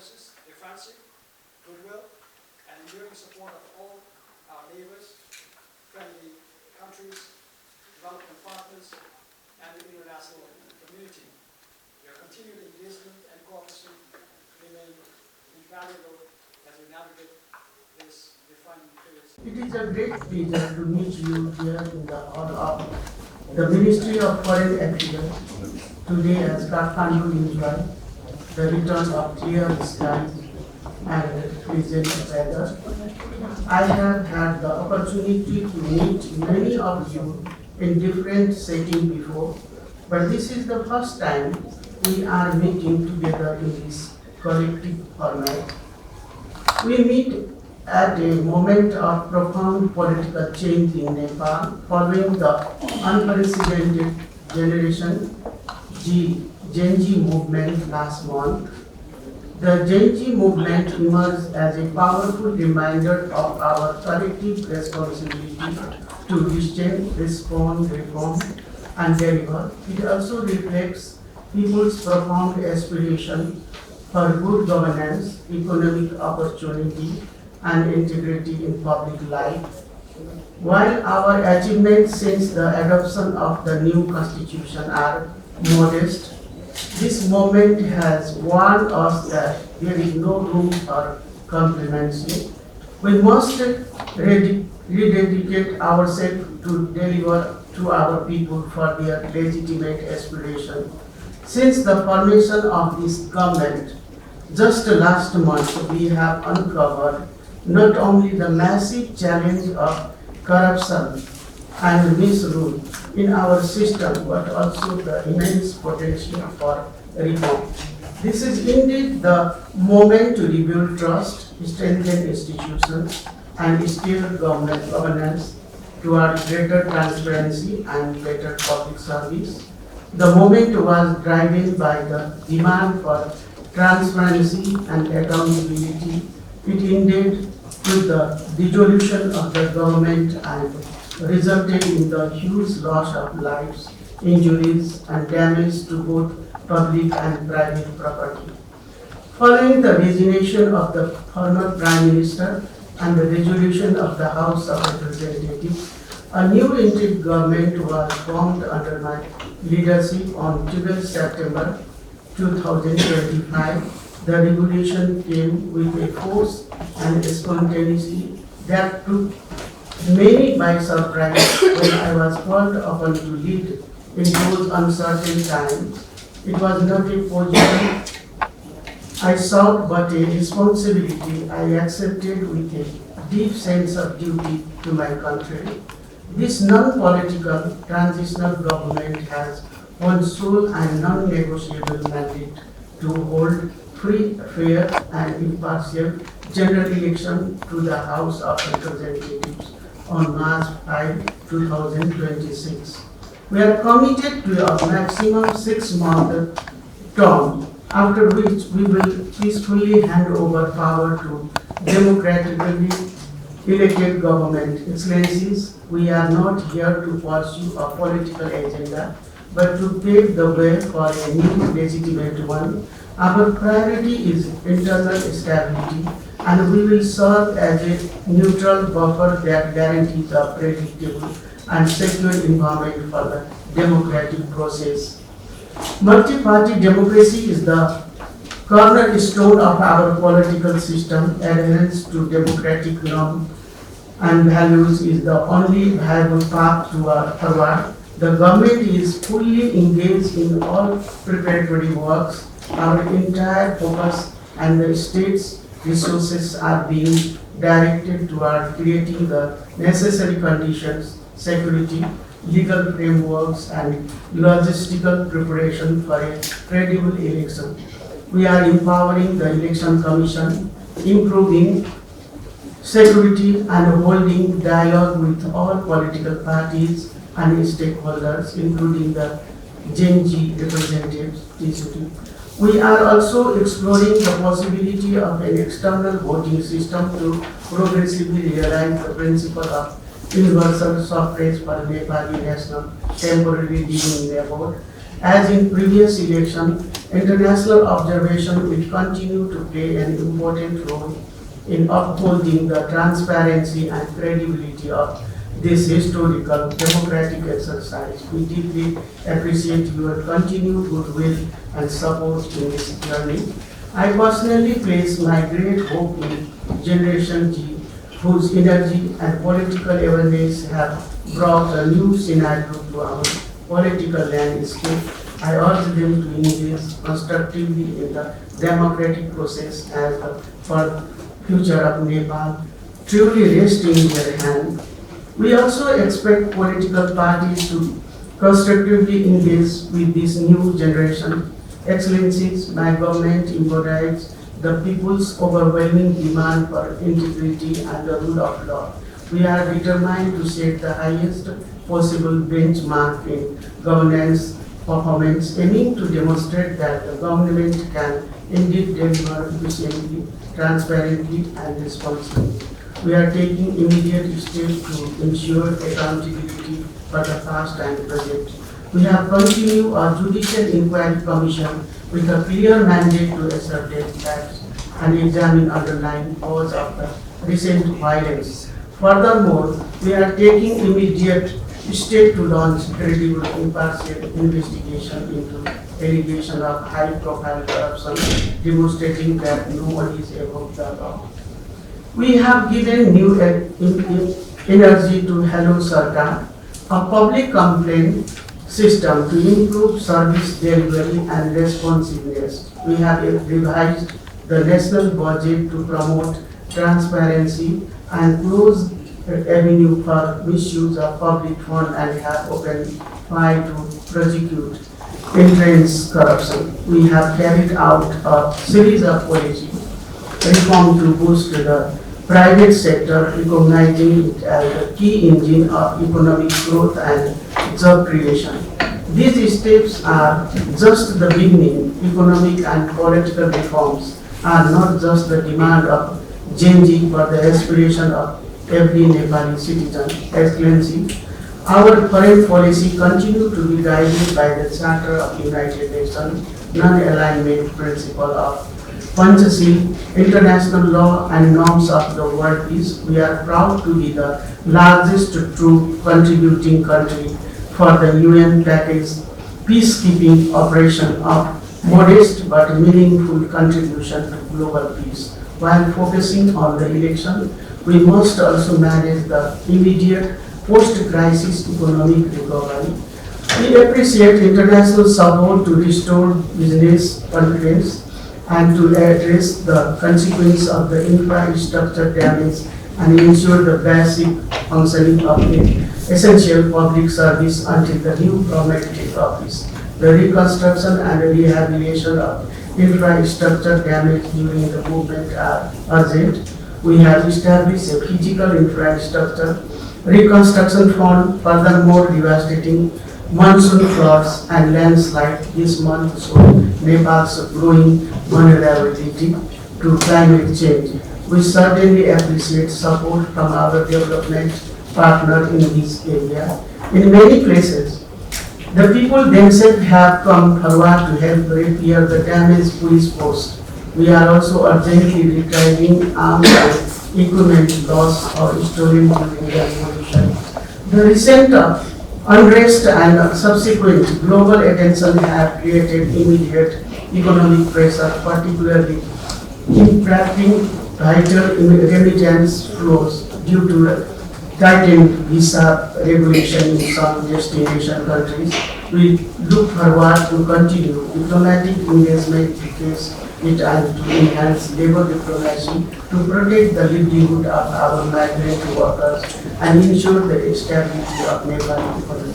forces, defensive, goodwill, and enduring support of all our neighbors, friendly countries, development partners, and the international community. Your continued engagement and cooperation remain invaluable as we navigate this defining phase. It is a great pleasure to meet you here in the hall of the Ministry of Foreign Affairs today as Kathmandu enjoys the return of clear skies and pleasant weather. I have had the opportunity to meet many of you in different settings before, but this is the first time we are meeting together in this collective format. We meet at a moment of profound political change in Nepal following the unprecedented Generation Gen Z movement last month. The Gen Z movement emerged as a powerful reminder of our collective responsibility to listen, respond, reform, and deliver. It also reflects people's profound aspiration for good governance, economic opportunity, and integrity in public life. While our achievements since the adoption of the new constitution are modest, this moment has warned us that there is no room for complacency. We must rededicate ourselves to deliver to our people for their legitimate aspiration. Since the formation of this government, just last month, we have uncovered not only the massive challenge of corruption and misrule in our system, but also the immense potential for reform. This is indeed the moment to rebuild trust, strengthen institutions, and steer governance toward greater transparency and better public service. The moment was driven by the demand for transparency and accountability. It ended with the dissolution of the government and resulted in the huge loss of lives, injuries, and damage to both public and private property. Following the resignation of the former Prime Minister and the dissolution of the House of Representatives, a new interim government was formed under my leadership on 12 September 2025. The regulation came with a force and a spontaneity that took many by surprise when I was called upon to lead in those uncertain times. It was not a position I sought but a responsibility I accepted with a deep sense of duty to my country. This non-political transitional government has one sole and non-negotiable mandate to hold free, fair, and impartial general election to the House of Representatives on March 5, 2026. We are committed to a maximum 6-month term, after which we will peacefully hand over power to democratically elected government. Excellencies, we are not here to pursue a political agenda, but to pave the way for a new legitimate one. Our priority is internal stability, and we will serve as a neutral buffer that guarantees a predictable and secure environment for the democratic process. Multi-party democracy is the cornerstone of our political system. Adherence to democratic norms and values is the only viable path forward. The government is fully engaged in all preparatory works. Our entire focus and the state's resources are being directed toward creating the necessary conditions, security, legal frameworks, and logistical preparation for a credible election. We are empowering the Election Commission, improving security, and holding dialogue with all political parties and stakeholders, including the Gen Z representatives. We are also exploring the possibility of an external voting system to progressively realize the principle of universal suffrage for Nepali national temporarily living in abroad. As in previous election, International observation will continue to play an important role in upholding the transparency and credibility of this historical democratic exercise. We deeply appreciate your continued goodwill and support in this journey. I personally place my great hope in Generation G, whose energy and political awareness have brought a new scenario to our political landscape. I urge them to engage constructively in the democratic process as the future of Nepal truly rests in their hand. We also expect political parties to constructively engage with this new generation. Excellencies, my government embodies the people's overwhelming demand for integrity and the rule of law. We are determined to set the highest possible benchmark in governance performance, aiming to demonstrate that the government can indeed deliver efficiently, transparently, and responsibly. We are taking immediate steps to ensure accountability for the past and present. We have continued our Judicial Inquiry Commission with a clear mandate to ascertain facts and examine underlying cause of the recent violence. Furthermore, we are taking immediate steps to launch credible impartial investigation into allegation of high-profile corruption, demonstrating that no one is above the law. We have given new energy to Hello Sarkar, a public complaint system to improve service delivery and responsiveness. We have revised the national budget to promote transparency and close avenue for misuse of public fund and have opened file to prosecute entrenched corruption. We have carried out a series of policy reform to boost the private sector, recognizing it as a key engine of economic growth and job creation. These steps are just the beginning. Economic and political reforms are not just the demand of Gen Z but the aspiration of every Nepali citizen. Excellency, our foreign policy continues to be guided by the Charter of United Nations non-alignment principle of Panchashil, international law and norms of the world peace. We are proud to be the largest true contributing country for the UN package peacekeeping operation of modest but meaningful contribution to global peace. While focusing on the election, we must also manage the immediate post-crisis economic recovery. We appreciate international support to restore business confidence and to address the consequence of the infrastructure damage and ensure the basic functioning of the essential public service until the new government takes office. The reconstruction and rehabilitation of infrastructure damage during the movement are urgent. We have established a physical infrastructure reconstruction fund. Furthermore, devastating monsoon floods and landslides this month show Nepal's growing vulnerability to climate change. We certainly appreciate support from our development partner in this area. In many places, the people themselves have come forward to help repair the damaged police post. We are also urgently retrieving arms and equipment lost or stolen during the revolution. The recent unrest and subsequent global attention have created immediate economic pressure, particularly impacting vital remittance flows due to tightened visa regulation in some destination countries. We look forward to continue diplomatic engagement to face it and to enhance labor diplomacy to protect the livelihood of our migrant workers and ensure the stability of Nepal economy.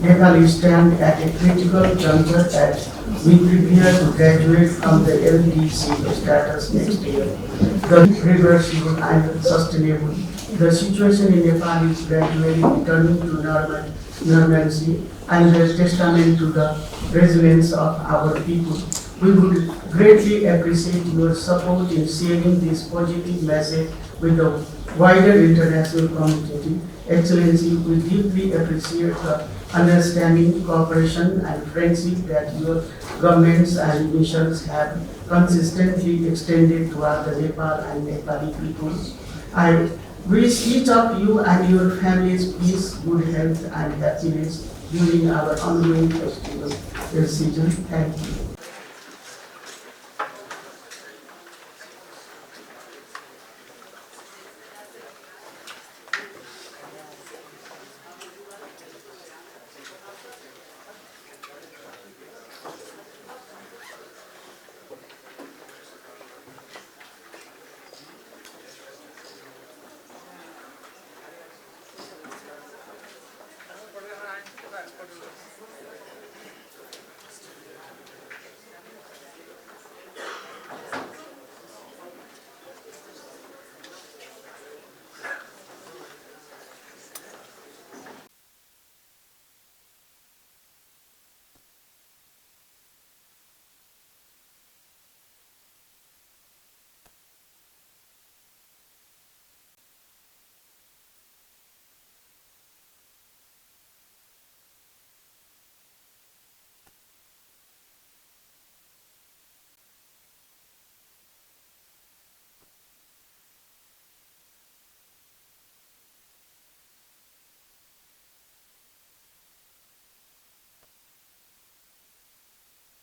Nepal stands at a critical juncture as we prepare to graduate from the LDC status next year. The reversible and sustainable. The situation in Nepal is gradually returning to normalcy and a testament to the resilience of our people. We would greatly appreciate your support in sharing this positive message with the wider international community. Excellency, we deeply appreciate the understanding, cooperation, and friendship that your governments and missions have consistently extended toward the Nepal and Nepali people. I wish each of you and your families peace, good health, and happiness during our ongoing festival season. Thank you.